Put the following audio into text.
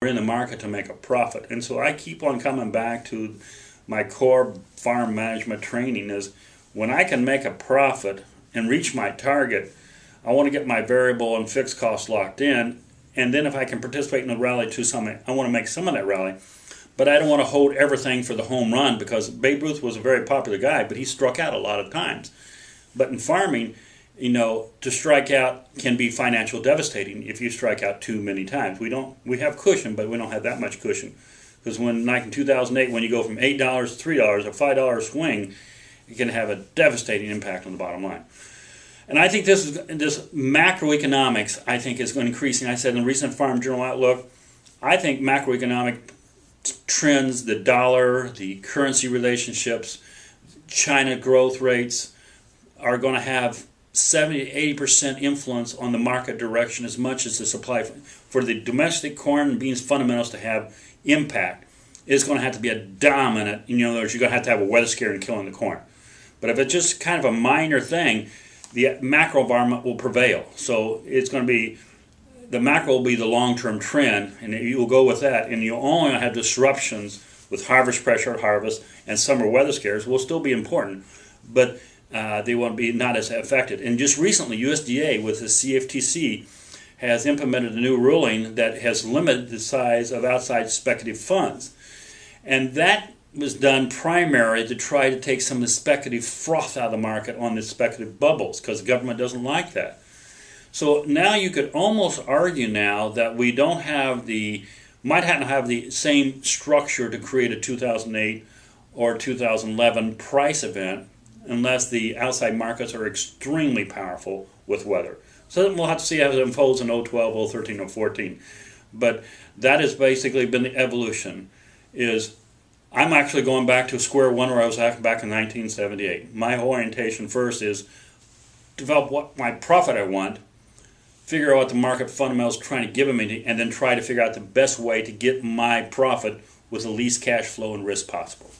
in the market to make a profit. And so I keep on coming back to my core farm management training is when I can make a profit and reach my target, I want to get my variable and fixed costs locked in. And then if I can participate in the rally to some, I want to make some of that rally. But I don't want to hold everything for the home run because Babe Ruth was a very popular guy, but he struck out a lot of times. But in farming, to strike out can be financial devastating if you strike out too many times. We have cushion, but we don't have that much cushion. Because like in 2008, when you go from $8 to $3, a $5 swing, it can have a devastating impact on the bottom line. And I think this macroeconomics, I think, is increasing. I said in the recent Farm Journal Outlook, I think macroeconomic trends, the dollar, the currency relationships, China growth rates are going to have 70 to 80% influence on the market direction as much as the supply. For the domestic corn and beans fundamentals to have impact, it's going to have to be a dominant, you're going to have a weather scare and killing the corn. But if it's just kind of a minor thing, the macro environment will prevail. So it's going to be, the macro will be the long-term trend, and you will go with that, and you'll only have disruptions with harvest pressure at harvest, and summer weather scares will still be important, but they won't be not as affected. And just recently, USDA with the CFTC has implemented a new ruling that has limited the size of outside speculative funds. And that was done primarily to try to take some of the speculative froth out of the market on the speculative bubbles, because the government doesn't like that. So now you could almost argue now that we don't have might not have the same structure to create a 2008 or 2011 price event unless the outside markets are extremely powerful with weather. So we'll have to see how it unfolds in 012, 013, 014. But that has basically been the evolution. I'm actually going back to square one where I was at back in 1978. My orientation first is develop what my profit I want, figure out what the market fundamentals are trying to give me, and then try to figure out the best way to get my profit with the least cash flow and risk possible.